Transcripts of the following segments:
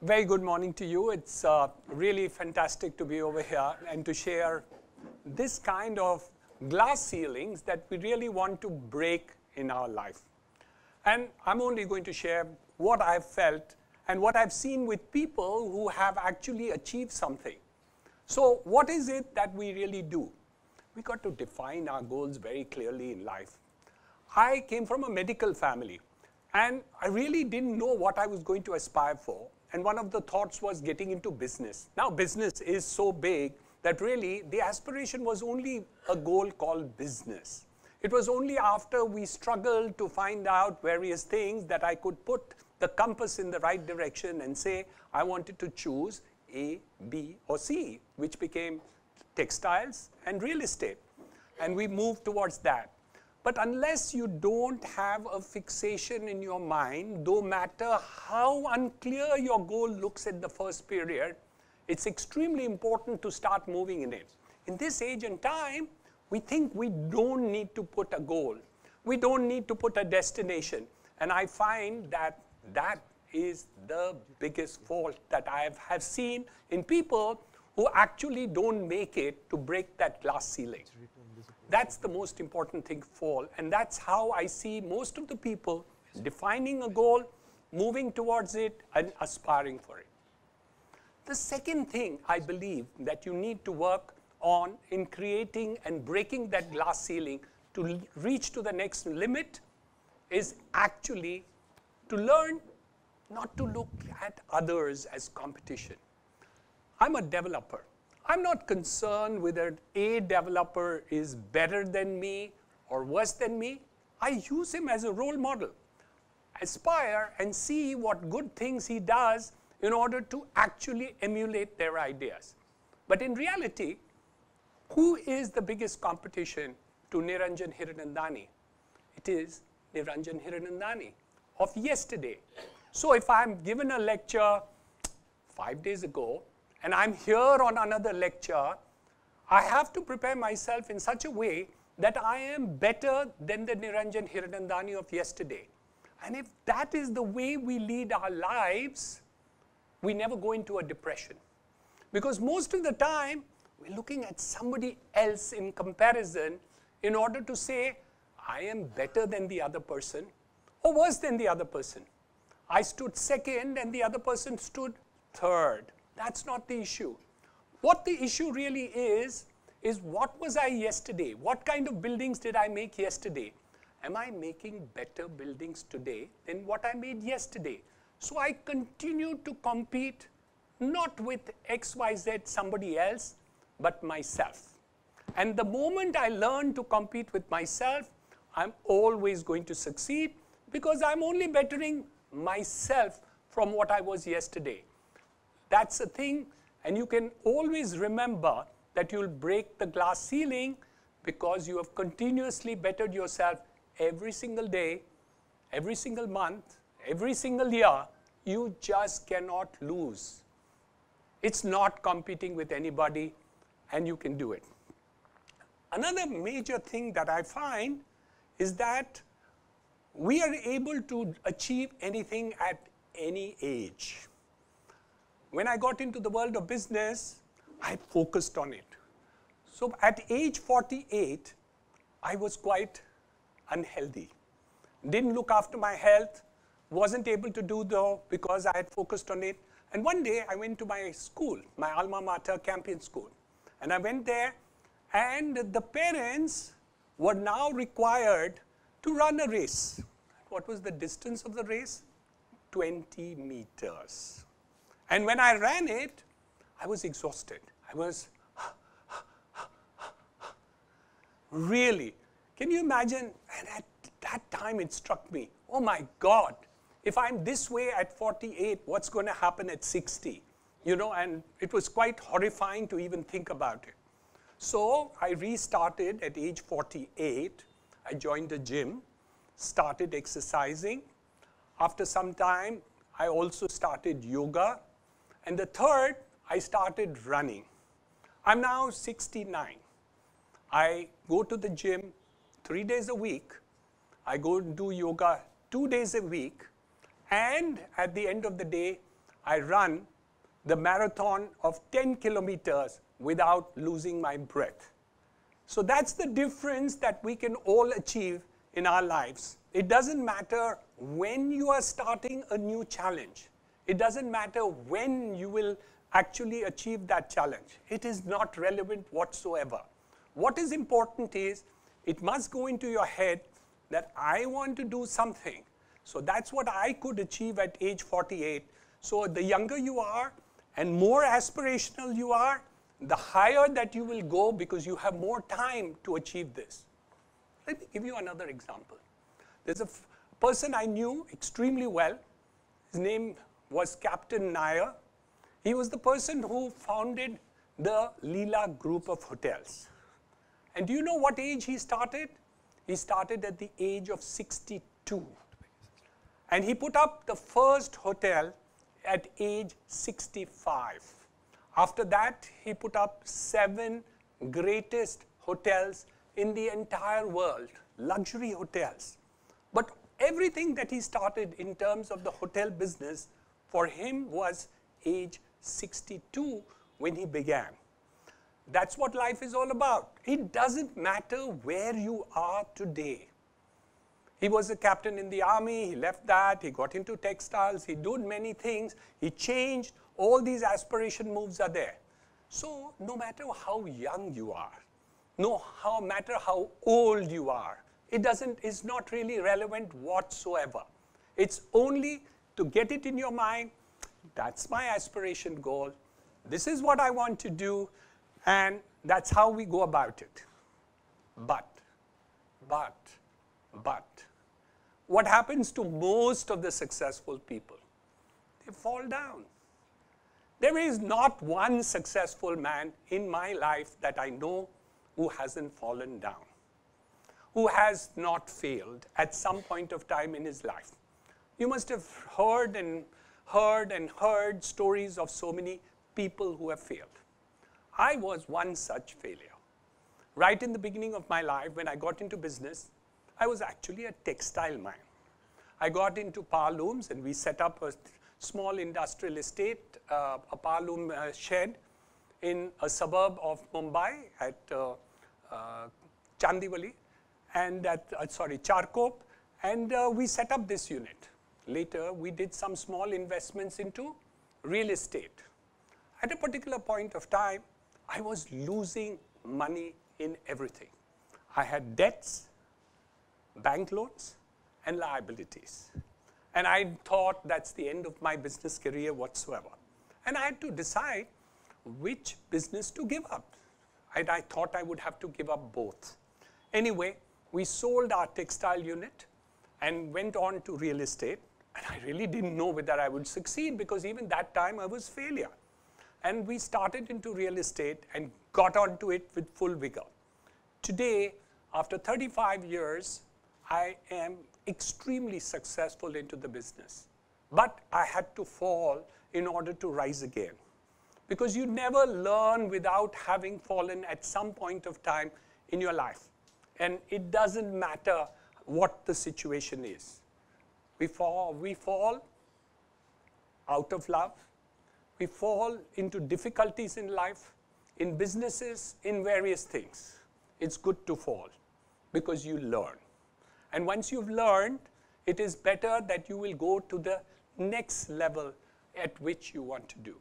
Very good morning to you. It's really fantastic to be over here and to share this kind of glass ceilings that we really want to break in our life. And I'm only going to share what I've felt and what I've seen with people who have actually achieved something. So what is it that we really do? We got to define our goals very clearly in life. I came from a medical family, and I really didn't know what I was going to aspire for. And one of the thoughts was getting into business. Now, business is so big that really the aspiration was only a goal called business. It was only after we struggled to find out various things that I could put the compass in the right direction and say I wanted to choose A, B, or C, which became textiles and real estate. And we moved towards that. But unless you don't have a fixation in your mind, no matter how unclear your goal looks at the first period, it's extremely important to start moving in it. In this age and time, we think we don't need to put a goal. We don't need to put a destination. And I find that that is the biggest fault that I have seen in people who actually don't make it to break that glass ceiling. That's the most important thing for, and that's how I see most of the people defining a goal, moving towards it, and aspiring for it. The second thing I believe that you need to work on in creating and breaking that glass ceiling to reach to the next limit is actually to learn not to look at others as competition. I'm a developer. I'm not concerned whether a developer is better than me or worse than me. I use him as a role model. Aspire and see what good things he does in order to actually emulate their ideas. But in reality, who is the biggest competition to Niranjan Hiranandani? It is Niranjan Hiranandani of yesterday. So if I'm given a lecture 5 days ago, and I'm here on another lecture, I have to prepare myself in such a way that I am better than the Niranjan Hiranandani of yesterday. And if that is the way we lead our lives, we never go into a depression. Because most of the time, we're looking at somebody else in comparison in order to say, I am better than the other person or worse than the other person. I stood second and the other person stood third. That's not the issue. What the issue really is what was I yesterday? What kind of buildings did I make yesterday? Am I making better buildings today than what I made yesterday? So I continue to compete not with XYZ somebody else, but myself. And the moment I learn to compete with myself, I'm always going to succeed because I'm only bettering myself from what I was yesterday. That's a thing, and you can always remember that you'll break the glass ceiling because you have continuously bettered yourself every single day, every single month, every single year. You just cannot lose. It's not competing with anybody, and you can do it. Another major thing that I find is that we are able to achieve anything at any age. When I got into the world of business, I focused on it. So at age 48, I was quite unhealthy. Didn't look after my health, wasn't able to do though because I had focused on it. And one day I went to my school, my alma mater, Campion School. And I went there, and the parents were now required to run a race. What was the distance of the race? 20 meters. And when I ran it, I was exhausted. I was really. Can you imagine? And at that time it struck me, oh my God, if I'm this way at 48, what's going to happen at 60? You know, and it was quite horrifying to even think about it. So I restarted at age 48. I joined a gym, started exercising. After some time, I also started yoga. And the third, I started running. I'm now 69. I go to the gym 3 days a week. I go and do yoga 2 days a week. And at the end of the day, I run the marathon of 10 kilometers without losing my breath. So that's the difference that we can all achieve in our lives. It doesn't matter when you are starting a new challenge. It doesn't matter when you will actually achieve that challenge. It is not relevant whatsoever. What is important is it must go into your head that I want to do something. So that's what I could achieve at age 48. So the younger you are and more aspirational you are, the higher that you will go because you have more time to achieve this. Let me give you another example. There's a person I knew extremely well. His name was Captain Nair. He was the person who founded the Leela Group of Hotels. And do you know what age he started? He started at the age of 62. And he put up the first hotel at age 65. After that, he put up 7 greatest hotels in the entire world, luxury hotels. But everything that he started in terms of the hotel business for him was age 62 when he began. That's what life is all about. It doesn't matter where you are today. He was a captain in the army, he left that, he got into textiles, he did many things, he changed, all these aspiration moves are there. So no matter how young you are, no matter how old you are, it's not really relevant whatsoever. It's only to get it in your mind, that's my aspiration goal, this is what I want to do, and that's how we go about it. But, what happens to most of the successful people? They fall down. There is not one successful man in my life that I know who hasn't fallen down, who has not failed at some point of time in his life. You must have heard and heard stories of so many people who have failed. I was one such failure. Right in the beginning of my life, when I got into business, I was actually a textile man. I got into power looms and we set up a small industrial estate, a power loom shed in a suburb of Mumbai at Chandivali and at, Charkop, and we set up this unit. Later, we did some small investments into real estate. At a particular point of time, I was losing money in everything. I had debts, bank loans, and liabilities. And I thought that's the end of my business career whatsoever. And I had to decide which business to give up. And I thought I would have to give up both. Anyway, we sold our textile unit and went on to real estate. And I really didn't know whether I would succeed because even that time I was failure. And we started into real estate and got onto it with full vigor. Today, after 35 years, I am extremely successful into the business. But I had to fall in order to rise again. Because you never learn without having fallen at some point of time in your life. And it doesn't matter what the situation is. We fall out of love. We fall into difficulties in life, in businesses, in various things. It's good to fall because you learn. And once you've learned, it is better that you will go to the next level at which you want to do.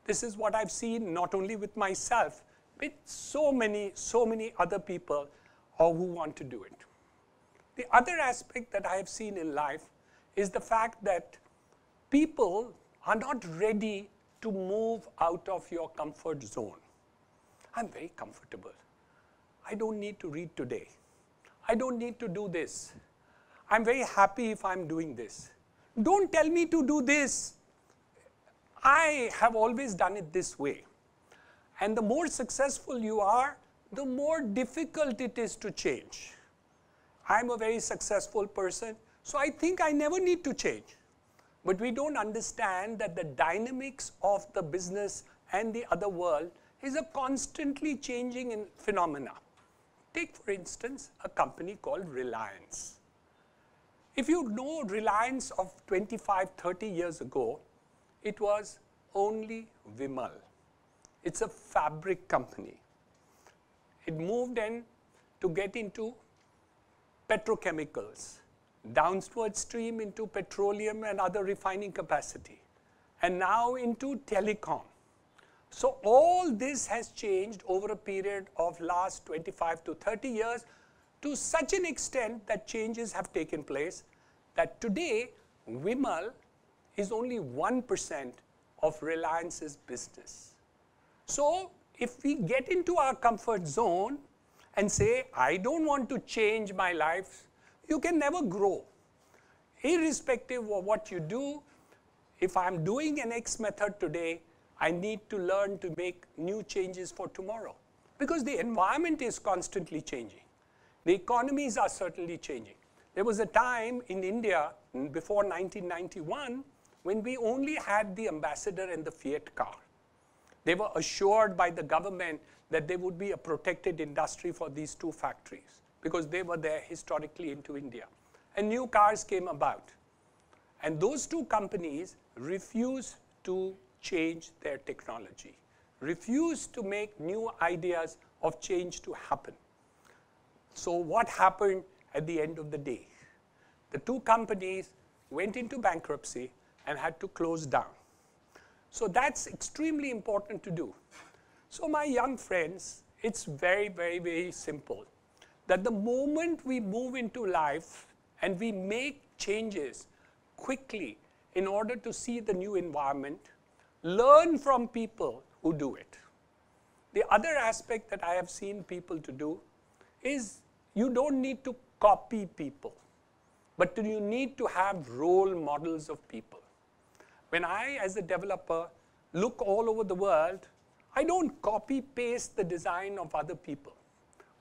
This is what I've seen not only with myself, but so many other people who want to do it. The other aspect that I have seen in life is the fact that people are not ready to move out of your comfort zone. I'm very comfortable. I don't need to read today. I don't need to do this. I'm very happy if I'm doing this. Don't tell me to do this. I have always done it this way. And the more successful you are, the more difficult it is to change. I'm a very successful person, so I think I never need to change. But we don't understand that the dynamics of the business and the other world is a constantly changing phenomena. Take, for instance, a company called Reliance. If you know Reliance of 25, 30 years ago, it was only Vimal. It's a fabric company. It moved in to get into petrochemicals, downward stream into petroleum and other refining capacity, and now into telecom. So all this has changed over a period of last 25 to 30 years to such an extent that changes have taken place that today Vimal is only 1% of Reliance's business. So if we get into our comfort zone and say, I don't want to change my life, you can never grow. Irrespective of what you do, if I'm doing an X method today, I need to learn to make new changes for tomorrow. Because the environment is constantly changing. The economies are certainly changing. There was a time in India before 1991 when we only had the Ambassador and the Fiat car. They were assured by the government that there would be a protected industry for these two factories because they were there historically into India. And new cars came about. And those two companies refused to change their technology, refused to make new ideas of change to happen. So what happened at the end of the day? The two companies went into bankruptcy and had to close down. So that's extremely important to do. So my young friends, it's very, very, very simple. That the moment we move into life and we make changes quickly in order to see the new environment, learn from people who do it. The other aspect that I have seen people to do is you don't need to copy people, but you need to have role models of people. When I, as a developer, look all over the world, I don't copy-paste the design of other people.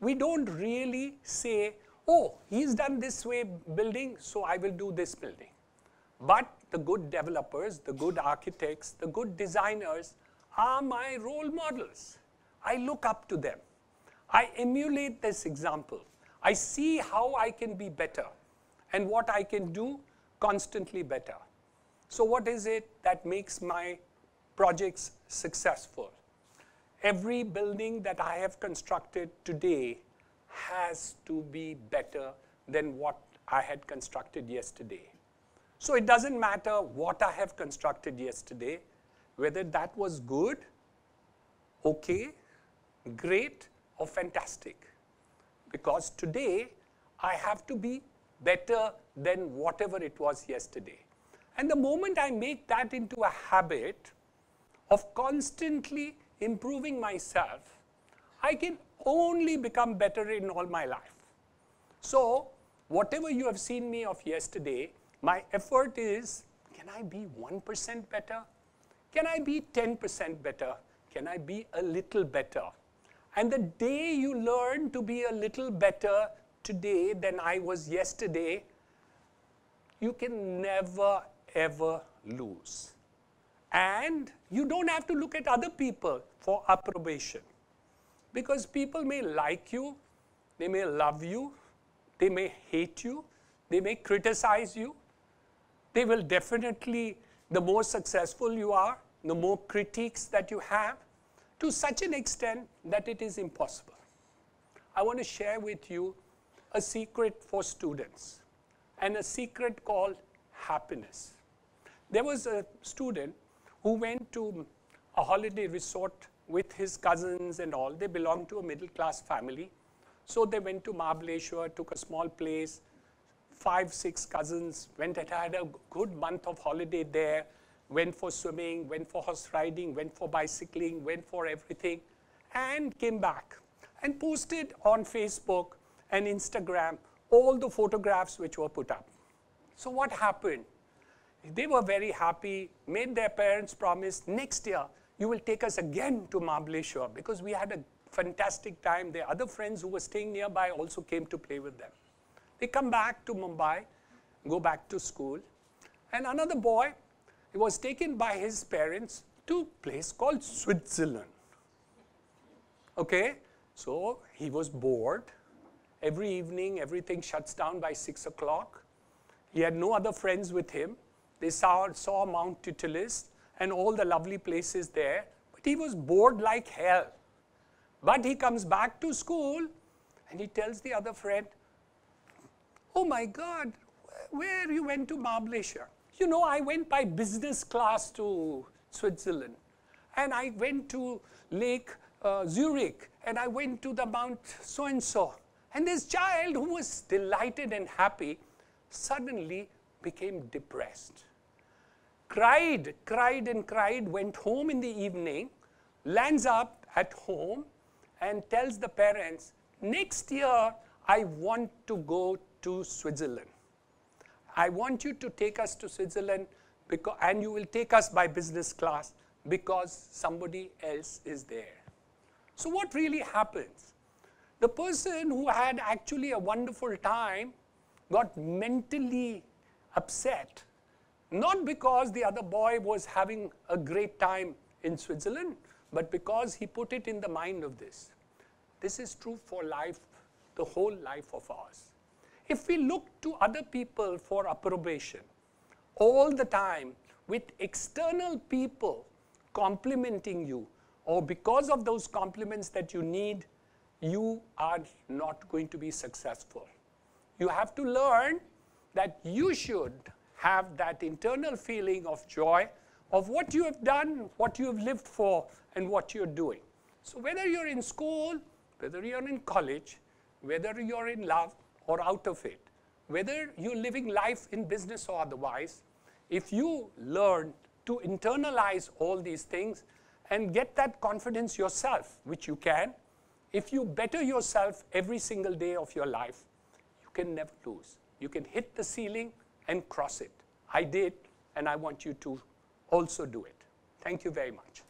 We don't really say, oh, he's done this way building, so I will do this building. But the good developers, the good architects, the good designers are my role models. I look up to them. I emulate this example. I see how I can be better and what I can do constantly better. So what is it that makes my projects successful? Every building that I have constructed today has to be better than what I had constructed yesterday. So it doesn't matter what I have constructed yesterday, whether that was good, okay, great, or fantastic. Because today, I have to be better than whatever it was yesterday. And the moment I make that into a habit of constantly improving myself, I can only become better in all my life. So whatever you have seen me of yesterday, my effort is, can I be 1% better? Can I be 10% better? Can I be a little better? And the day you learn to be a little better today than I was yesterday, you can never, ever lose. And you don't have to look at other people for approbation. Because people may like you, they may love you, they may hate you, they may criticize you. They will definitely, the more successful you are, the more critiques that you have, to such an extent that it is impossible. I want to share with you a secret for students, and a secret called happiness. There was a student who went to a holiday resort with his cousins and all. They belonged to a middle-class family. So they went to Mahabaleshwar, took a small place, 5, 6 cousins, went and had a good month of holiday there, went for swimming, went for horse riding, went for bicycling, went for everything, and came back and posted on Facebook and Instagram all the photographs which were put up. So what happened? They were very happy, made their parents promise, next year you will take us again to Mahabaleshwar, because we had a fantastic time. Their other friends who were staying nearby also came to play with them. They come back to Mumbai, go back to school, and another boy, he was taken by his parents to a place called Switzerland. Okay, so he was bored. Every evening, everything shuts down by 6 o'clock. He had no other friends with him. They saw Mount Titlis, and all the lovely places there, but he was bored like hell. But he comes back to school and he tells the other friend, oh my God, where you went to Malaysia? You know, I went by business class to Switzerland, and I went to Lake Zurich, and I went to the Mount so-and-so. And this child, who was delighted and happy, suddenly became depressed. Cried and cried, went home in the evening, lands up at home and tells the parents, next year I want to go to Switzerland. I want you to take us to Switzerland, and you will take us by business class because somebody else is there. So what really happens? The person who had actually a wonderful time got mentally upset, not because the other boy was having a great time in Switzerland, but because he put it in the mind of this. This is true for life, the whole life of ours. If we look to other people for approbation all the time, with external people complimenting you, or because of those compliments that you need, you are not going to be successful. You have to learn that you should have that internal feeling of joy of what you have done, what you have lived for, and what you're doing. So whether you're in school, whether you're in college, whether you're in love or out of it, whether you're living life in business or otherwise, if you learn to internalize all these things and get that confidence yourself, which you can, if you better yourself every single day of your life, you can never lose. You can hit the ceiling and cross it. I did, and I want you to also do it. Thank you very much.